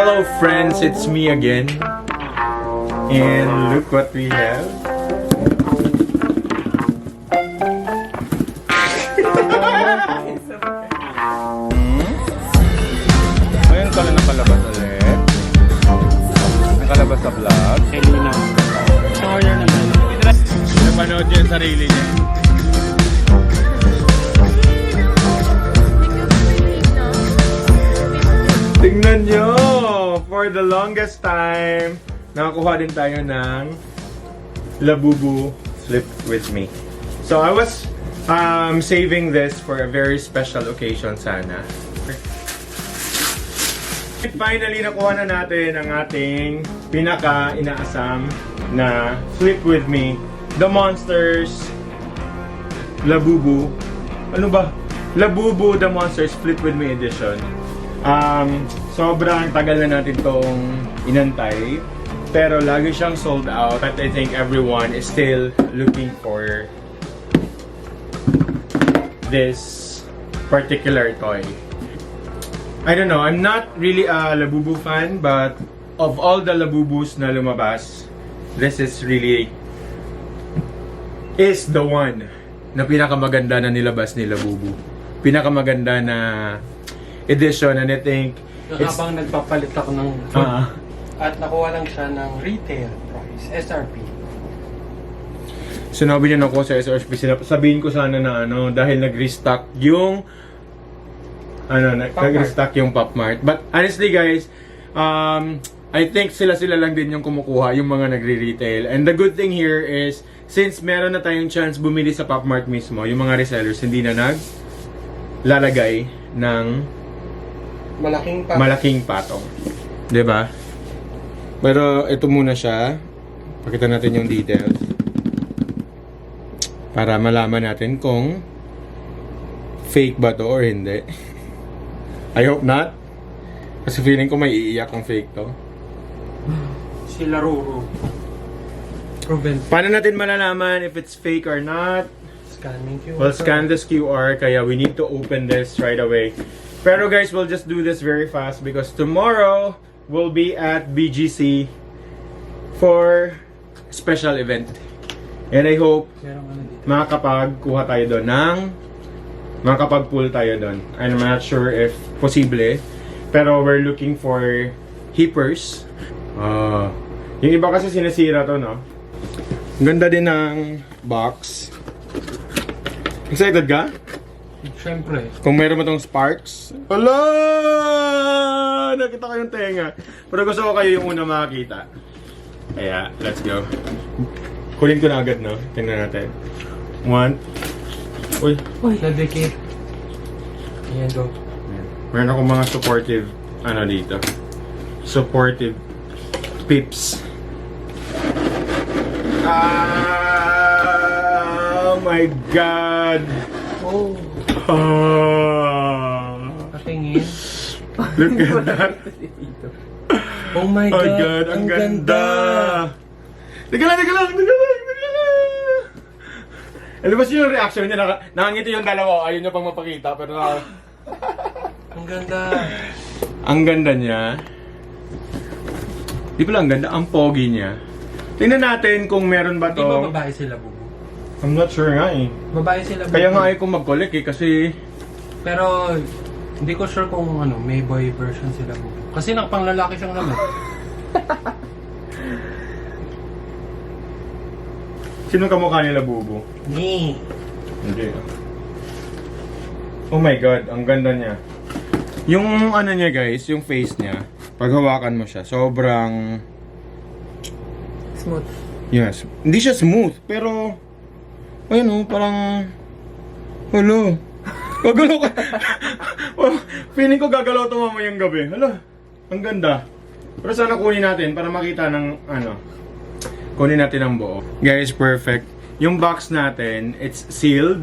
Hello friends, it's me again. And look what we have. Ngayon ka na nakalabas ulit. Nakalabas sa vlog. Kanina. Sa order naman. Napanood niya yung sarili niya. Tingnan nyo! For the longest time, nakakuha din tayo ng Labubu Flip With Me. So I was saving this for a very special occasion sana. Finally, nakuha na natin ang ating pinaka-inaasam na Flip With Me. The Monsters Labubu. Ano ba? Labubu The Monsters Flip With Me Edition. Sobrang tagal na natin tong inantay. Pero lagi siyang sold out. But I think everyone is still looking for this particular toy. I don't know, I'm not really a Labubu fan, but of all the Labubus na lumabas, this is really the one na pinakamaganda na nilabas ni Labubu. Pinakamaganda na edition, and I think Habang nagpapalit ako ng food, at nakuha lang siya ng retail price, SRP. Sinabi niya ako sa SRP, sabihin ko sana na dahil nag-restock yung nag-restock yung Pop Mart. But honestly guys, I think sila lang din yung kumukuha, yung mga nagre-retail. And the good thing here is, since meron na tayong chance bumili sa Pop Mart mismo, yung mga resellers hindi na naglalagay ng malaking patong. 'Di ba? Pero ito muna siya. Pakita natin yung details. Para malaman natin kung fake ba to or hindi. I hope not. Kasi feeling ko may iiyak kung fake to. Si Laruro. Proven. Paano natin malalaman if it's fake or not? Scanning QR. We'll scan this QR, kaya we need to open this right away. Pero guys, we'll just do this very fast because tomorrow we'll be at BGC for special event. And I hope makakapagkuha tayo doon makakapag-pull tayo doon. I'm not sure if posible, pero we're looking for heapers. Yung iba kasi sinisira to, no? Ganda din ng box. Excited ka? Siyempre. Kung meron mo tong Sparks. Hala! Nakita ko yung tenga. Pero gusto ko kayo yung una makakita. Kaya, let's go. Kunin ko na agad, no? Tingnan natin. One. Uy. Nadikit. Ayan, go. Meron akong mga supportive, dito. Supportive pips. Oh my God! Oh. Patingin. Look at that. Oh my God. Ang ganda. Teka lang. Ano ba yung reaction niya? Nakangiti yung dalawa. Ayun niya pang mapakita. Pero Ang ganda. ang ganda niya. Di pala ang ganda. Ang pogi niya. Tingnan natin kung meron ba Hindi ba to. babae sila, Bubu? I'm not sure nga eh. Babae sila, Bubu. Kaya nga ayaw kong mag-collect eh. Kasi Pero hindi ko sure kung may boy version sila, Bubu. Kasi panglalaki siyang naman. sino kamukha nila, Bubu? Ni. Hindi. Oh my God, ang ganda niya. Yung niya guys, yung face niya, pag hawakan mo siya, sobrang Smooth. yes. Hindi siya smooth, pero ayun parang hello. Gagalaw ka. Feeling ko gagalaw to mamayang gabi. Hala, ang ganda. Pero sana kunin natin para makita ng kunin natin ang buo. Guys, perfect. Yung box natin, it's sealed.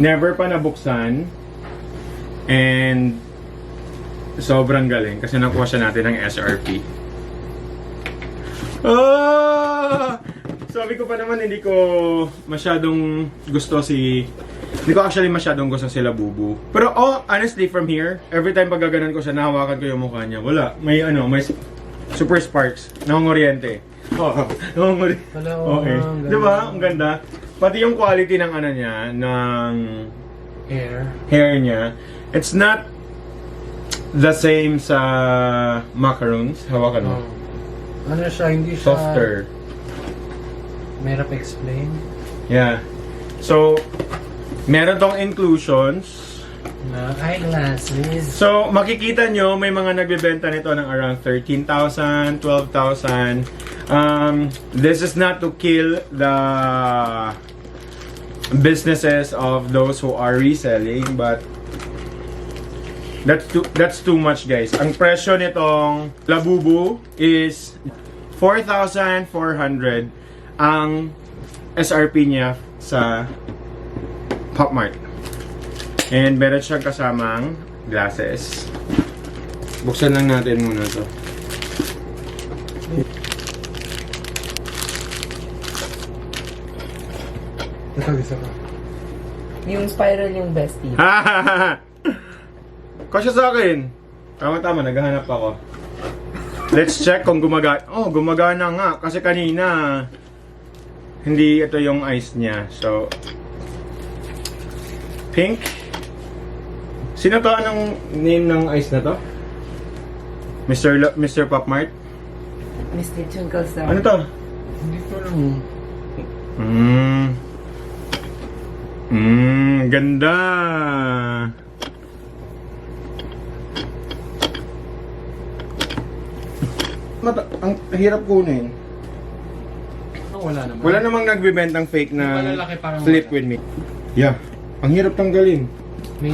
Never pa nabuksan. And sobrang galing kasi nakuha siya natin ng SRP. Sabi ko pa naman hindi ko masyadong gusto si Hindi ko actually masyadong gusto sila bubu. Pero honestly, from here, every time pag gaganan ko siya, nahawakan ko yung mukha niya. Wala. May super sparks. Nangunguryente. Oo. Nangunguryente. Wala, Okay. ang ganda. Diba? Ang ganda. Pati yung quality ng ano niya, ng hair niya, it's not the same sa macaroons. Hawakan mo. Ano siya, hindi siya... Softer. Mahirap explain. Yeah. So, meron tong inclusions. Na eyeglasses. So, makikita nyo, may mga nagbebenta nito ng around 13,000, 12,000. This is not to kill the businesses of those who are reselling, but that's too much, guys. Ang presyo nitong Labubu is 4,400 ang SRP niya sa Pop Mart. And meron siyang kasamang glasses. Buksan lang natin muna to. Ito, isa ka. Yung spiral yung bestie. Kasya sa akin. Tama-tama, naghahanap ako. Let's check kung gumagana. Oh, gumagana nga. Kasi kanina, hindi ito yung ice niya. So, pink. Sino to? Anong name ng ice na to? Mr. Pop Mart? Mr. Twinkle Star. Ano to? Hindi ko lang. Ganda. Ang hirap kunin. Wala naman. Wala namang nagbebentang fake Di ba na lalaki parang flip wala? with me. Yeah. Ang hirap tanggalin. May...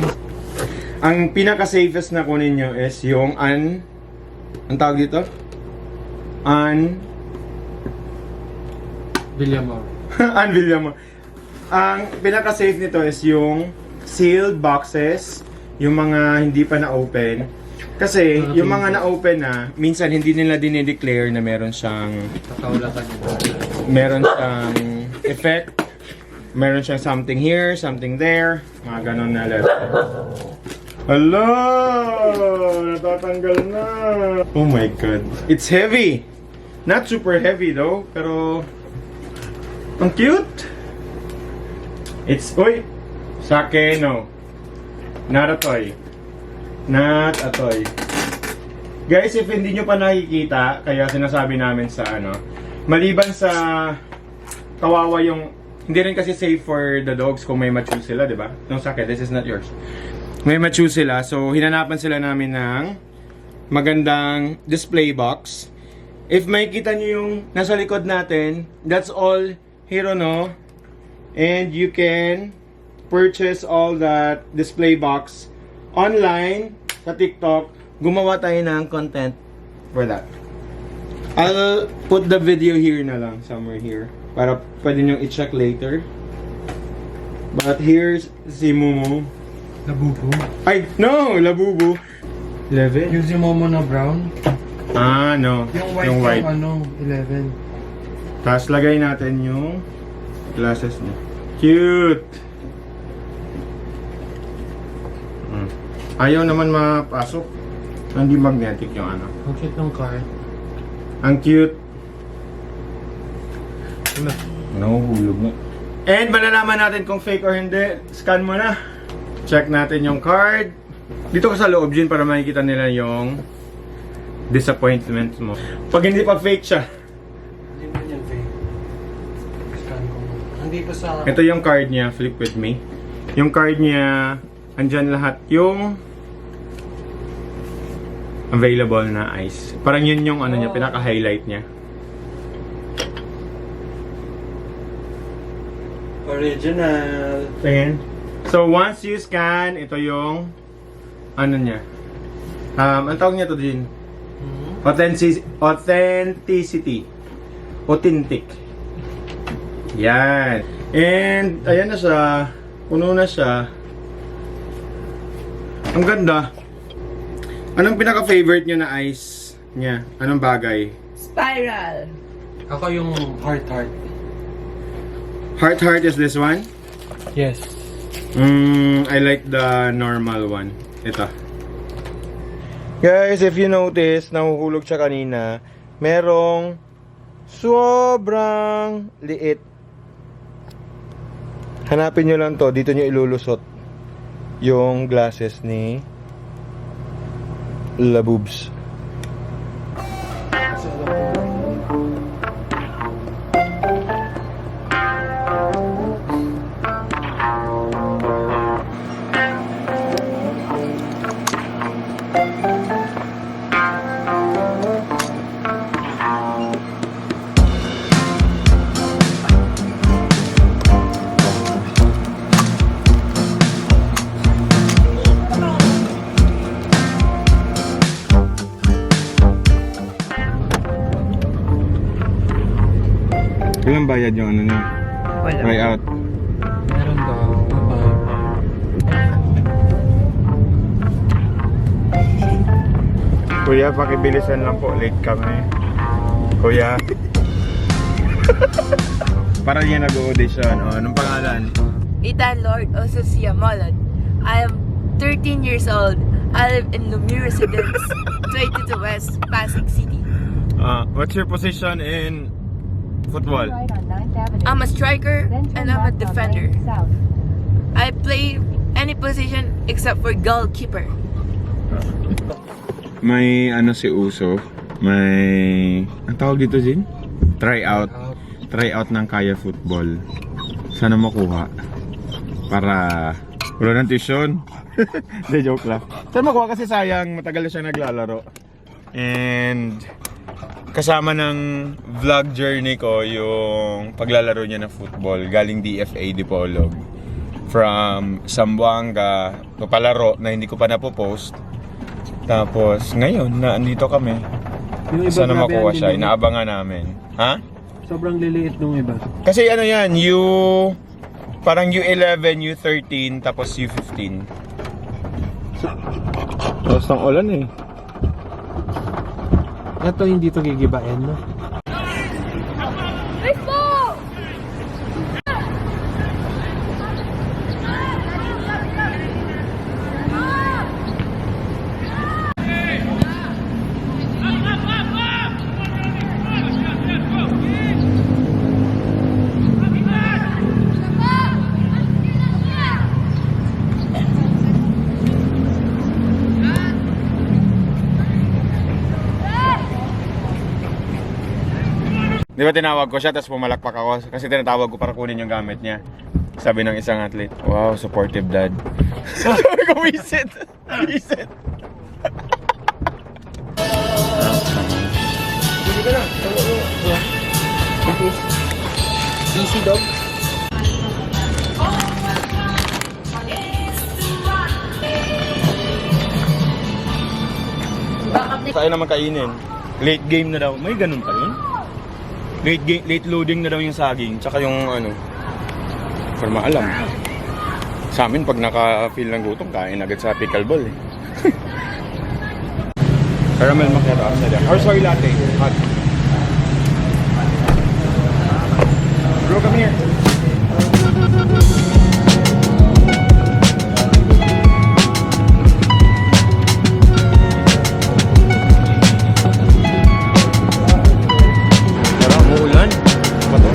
Ang pinaka-safest na kunin nyo is yung ang tawag dito? Villamor. Unbelievable. Ang pinaka-safe nito is yung sealed boxes, yung mga hindi pa na-open. Kasi yung mga na-open na, minsan hindi nila dinideclare na meron siyang effect. Meron siyang something here, something there. Mga ganon na letter. Hello! Natatanggal na! Oh my god. It's heavy! Not super heavy though, pero... Ang cute! It's... Uy! Sake, no. Not a toy. Not a toy. Guys, if hindi nyo pa nakikita, kaya sinasabi namin sa ano, maliban sa kawawa yung... Hindi rin kasi safe for the dogs kung may ma-chew sila, di ba? No, Sake, this is not yours. May ma-chew sila, so hinanapan sila namin ng magandang display box. If makikita nyo yung nasa likod natin, that's all Hirono. And you can purchase all that display box online sa TikTok. Gumawa tayo ng content for that. I'll put the video here na lang, somewhere here, para pwede nyo i-check later. But here's si Momo. Labubu. Ay, no! Labubu. 11? Use yung Momo na brown. Ah, no. Yung white, yung ano, 11. Tapos lagay natin yung glasses niya. Cute! Ayaw naman mapasok. Hindi magnetic yung ano. Ang cute ng card. Ang cute. Wala. Nahuhulog na. And malalaman natin kung fake or hindi. Scan mo na. Check natin yung card. Dito ka sa loob din para makikita nila yung disappointment mo. Pag hindi pa fake siya. Hindi mo yan, fake. Scan ko. Andito sa... Ito yung card niya, flip with me. Yung card niya, andyan lahat yung available na ice. Parang yun yung ano niya, pinaka-highlight niya. Original. Tingin. So once you scan, ito yung ano niya. Ang tawag niya to din. Authenticity. Authentic. Yan. And ayan na siya. Puno na siya. Ang ganda. Anong pinaka-favorite nyo na ice niya? Anong bagay? Spiral. Ako yung heart. Heart is this one? Yes. I like the normal one. Ito. Guys, if you notice, nahuhulog siya kanina. Merong sobrang liit. Hanapin nyo lang to. Dito nyo ilulusot yung glasses ni Laboobs. Ilang bayad yung ano niya? Wala. Try out. Meron daw. Kuya, pakibilisan lang po. Late kami. Kuya. Para yan nag-audition. O, anong pangalan? Ethan Lord Osusia Molad. I am 13 years old. I live in Lumiere Residence, 22 West, Pasig City. What's your position in football? Right on 9th Avenue. I'm a striker Then and turn I'm a left on defender. Lane South. I play any position except for goalkeeper. May ano si Uso. May... Ang tawag dito, Jin? Try out. Try out ng Kaya Football. Sana makuha. Para... Wala ng tuition. Hindi, joke lang. Sana makuha kasi sayang. Matagal na siya naglalaro. And... Kasama ng vlog journey ko yung paglalaro niya ng football galing DFA Dipolog. From Zamboanga, palaro na hindi ko pa napopost. Tapos ngayon na andito kami. Yung iba, Sana grabe makuha ang siya, liliit. inaabangan namin. Ha? Sobrang liliit nung iba. Kasi ano yan, parang U11, U13, tapos U15. Tapos ng ulan eh. Ito hindi to gigibain, no? Di ba tinawag ko siya, tapos pumalakpak ako kasi tinatawag ko para kunin yung gamit niya. Sabi ng isang athlete, wow, supportive dad. Sabi ko, visit! Visit! Easy dog. Kaya naman kainin. Late game na daw. May ganun pa rin? Late loading na daw yung saging. Tsaka yung ano. For maalam. Sa amin, pag naka-feel ng gutom, kain agad sa pickleball eh. Caramel macchiato outside. Or soy latte. Hot. Bro, come here. Parang umuulan. Ano ba to?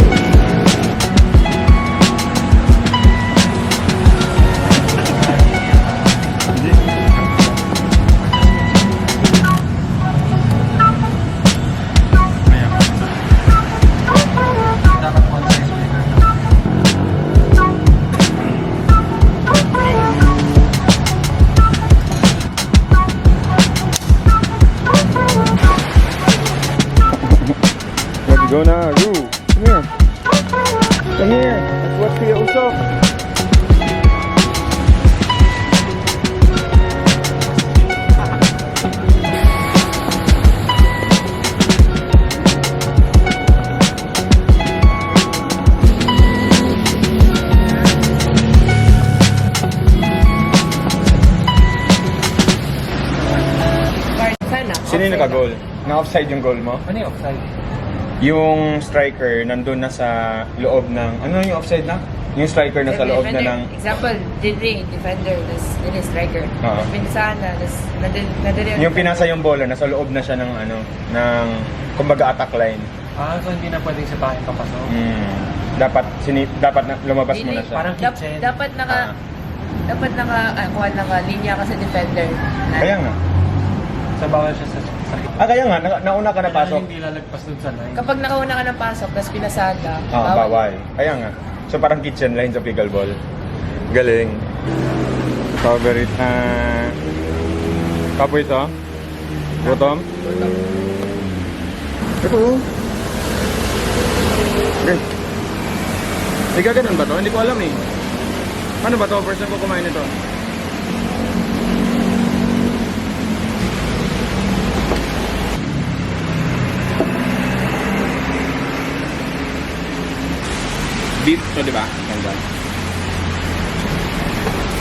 Dapat one size bigger. Let's go na. Roo, come here. Come here. Let's watch Kuya Usok. Sana. Sino yung naka-goal? Na-offside yung goal mo? Ano yung offside? Yung striker nandun na sa loob ng... Ano yung offside na? Yung striker na sa loob na Defender. ng... Example, Didri, defender, tas Didri, striker. Oo. Pinsana, tas nadiri. Yung pinasa yung bola, nasa loob na siya ng ano, ng kumbaga attack line. So hindi na pwedeng sipahin papasok. Dapat na, lumabas mo na siya. Parang kitchen. Dapat Ah. kuha linya ka sa defender. Kaya nga. Sa bawal siya sa Kaya nga, nauna ka na Kailangan pasok. hindi lalagpas dun sa line. Kapag nakauna ka ng pasok, tas pinasada, Bawal. Kaya nga. So parang kitchen line sa pickleball. Galing. Favorite kapo ito? Bottom? Ito. Okay. Ganun ba to? Hindi ko alam eh. Ano ba to? First time ko kumain ito. Beef to, di ba? Ganda.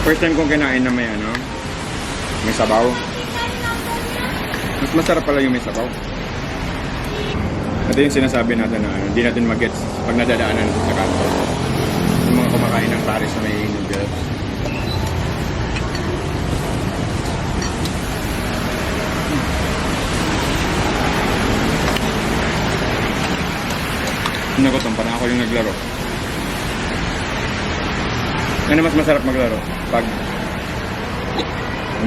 First time kong kinain na may ano, may sabaw. Mas masarap pala yung may sabaw. Ito yung sinasabi natin na hindi natin mag-gets pag nadadaanan sa kanto. Yung mga kumakain ng Paris na may noodles. Nagutom, parang ako yung naglaro. Ano mas masarap maglaro? Pag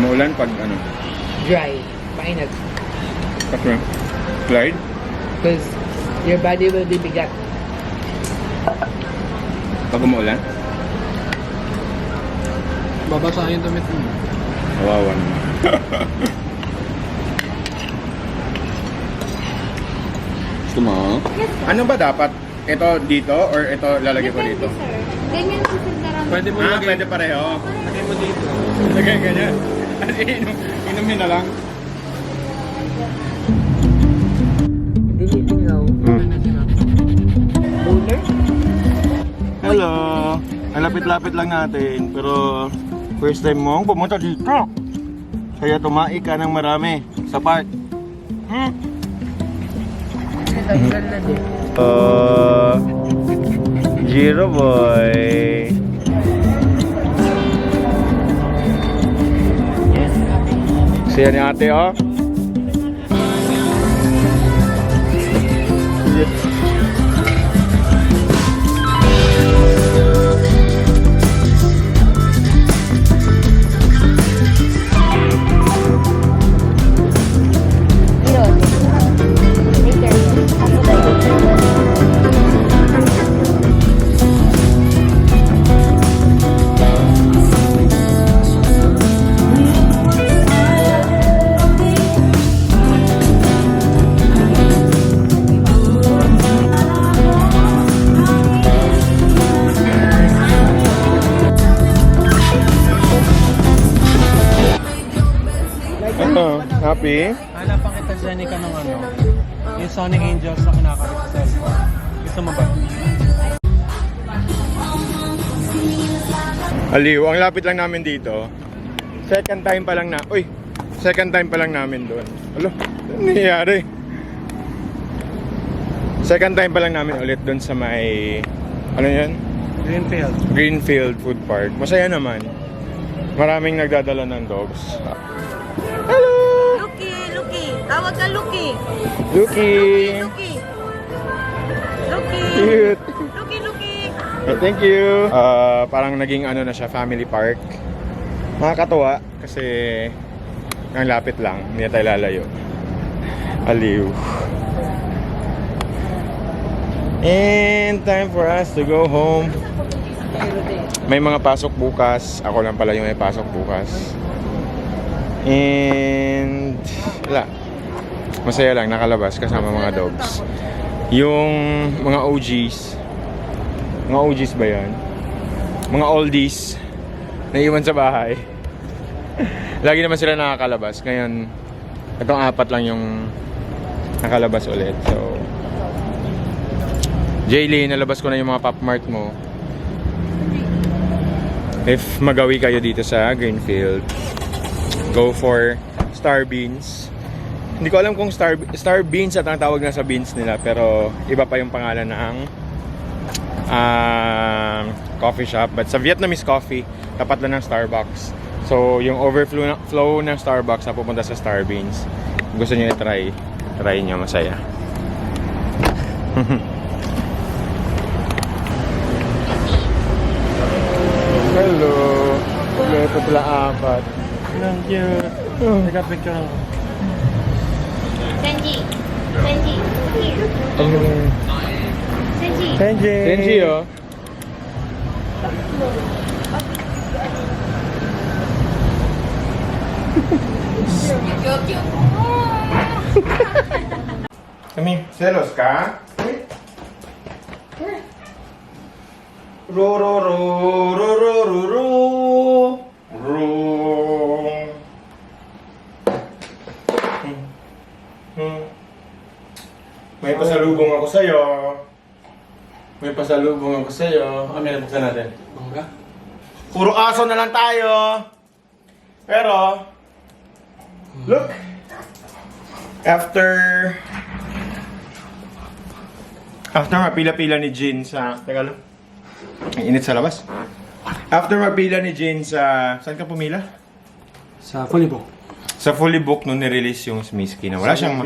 umuulan, pag ano? dry, mainit. Kasi, slide? Because your body will be bigat. Pag umuulan? Babasa yung damit mo. Kawawa naman. Gusto mo? Ano ba dapat? Ito dito or ito lalagay ko dito? Ganyan po sa sarang. Pwede mo lagay. Pwede pareho. Lagay mo dito. Lagay ganyan. At inumin na lang. Dinitingaw. Bowler? Hello! Ang lapit-lapit lang natin, pero first time mong pumunta dito. Kaya tumai ka ng marami sa park. Taggal na din. Giro boy. Siya ni ate, oh. Yun. Later. Ano? Happy? Hanapan kita, Jenica, ng ano. Yung Sonic Angels na kinakabit sa cellphone. Gusto mo ba? Aliw, ang lapit lang namin dito. Second time pa lang namin doon. Alo, ano nangyayari? Second time pa lang namin ulit doon sa may, ano yan? Greenfield. Greenfield Food Park. Masaya naman. Maraming nagdadala ng dogs. Hello! Lucky! Tawag ka Lucky! Lucky! Lucky! Cute! Lucky! Thank you! Parang naging ano na siya, family park. Nakakatuwa kasi ang lapit lang, hindi na tayo lalayo. Aliw. And time for us to go home. May mga pasok bukas. Ako lang pala yung may pasok bukas. And wala. Masaya lang nakalabas kasama mga dogs. Yung mga OGs. Mga OGs ba yan? Mga oldies. Naiwan sa bahay. Lagi naman sila nakakalabas. Ngayon, itong 4 lang yung nakalabas ulit. So, Jaylee, nalabas ko na yung mga Pop Mart mo. If magawi kayo dito sa Greenfield, go for Star Beans. Hindi ko alam kung Star Beans at ang tawag na sa beans nila, pero iba pa yung pangalan ng coffee shop. But sa Vietnamese coffee, tapat lang ng Starbucks. So, yung overflow ng Starbucks na pupunta sa Starbeans. Kung gusto nyo i-try, try nyo, masaya. Hello! Ito pala apat. Thank you. Teka, picture lang. Senji. Senji. Here. Senji. Kenji! Kenji, oh. Kami, selos ka? Ro ro ro ro ro ro ro ro. May pasalubong ako sa'yo. May pasalubong ako sa'yo. Ano yan, buksan natin? Mangga? Puro aso na lang tayo. Pero, look. After mapila-pila ni Jin sa... Teka lang. Ang init sa labas. After mapila ni Jin sa... Saan ka pumila? Sa fully book. Sa fully book nung nirelease yung Sumizuki na wala siyang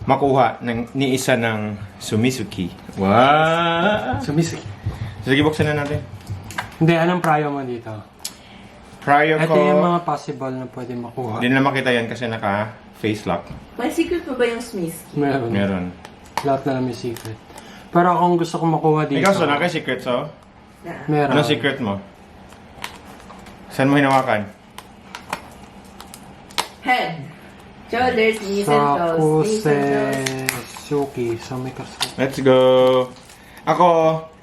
makuha ni isa ng Sumizuki. Wow! Sumizuki. Sige, buksan na natin. Hindi, anong prayo mo dito? Prior Ito ko... yung mga possible na pwede makuha. Hindi na makita yan kasi naka-face lock. May secret pa ba yung Smith? Meron. Meron. Lahat na lang may secret. Pero kung gusto kong makuha dito... Ikaw, so naka-secret, so? Meron. Anong secret mo? Saan mo hinawakan? Head. Shoulders, knees and toes. Knees and toes. Suki. So may kaso. Let's go! Ako,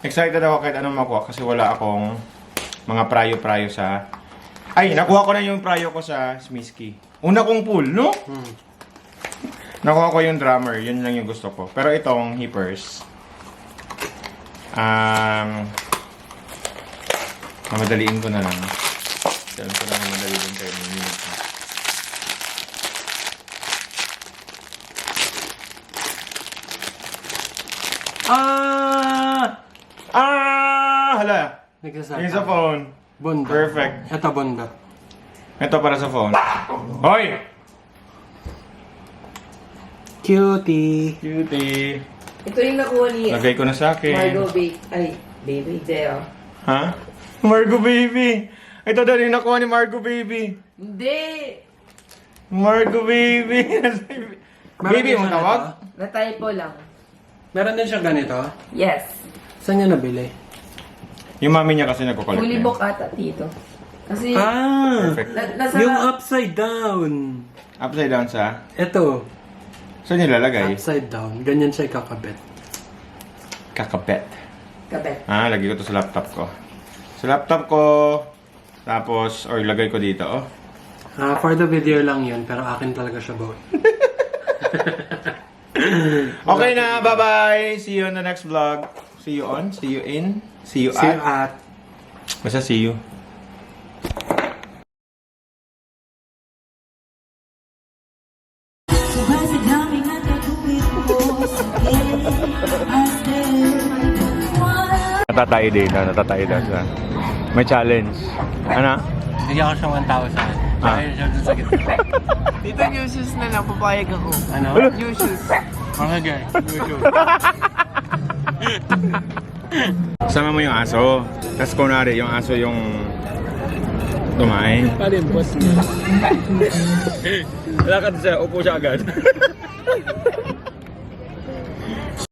excited ako kahit anong makuha kasi wala akong mga prayo-prayo sa... Ay, nakuha ko na yung prayo ko sa Sumizuki. Una kong pull, no? Nakuha ko yung drummer, yun lang yung gusto ko. Pero itong hippers, mamadaliin ko na lang. Alam ko lang mamadali din kayo ng minute na. Hala! Nagsasabi. Yung sa phone. Bunda. Perfect. Ito, bunda. Ito para sa phone. Hoy! Cutie. Cutie. Ito yung nakuha ni Lagay ko na sa akin. Margot Baby Deo. Ha? Margot Baby! Ito daw yung nakuha ni Margot Baby. Hindi! Margot Baby! Baby din mo siya tawag? nito? Na-typo lang. Meron din siya ganito. Yes. Saan niya nabili? Yung mami niya kasi nagkukulit Fully niya. book ata dito. Kasi, Perfect. nasa... Yung upside down. Upside down sa? Ito. Saan nilalagay? Upside down. Ganyan siya ikakabit. Kakapet. Kabet. Lagay ko to sa laptop ko. Sa laptop ko, tapos, or lagay ko dito, oh. For the video lang yun, pero akin talaga siya boy. Okay na, bye-bye! See you on the next vlog. See you on, see you in, see you See you at. at. Basta see you. Natatay din siya. May challenge. Ano? Bigyan ko siya 1,000. Dahil siya dun sa gitna. Dito new shoes na lang, papayag ako. Ano? New shoes. Mga guys. Sama mo yung aso. Tapos kunwari, yung aso yung tumain. Paano yung boss niya? Lakad siya, upo siya agad.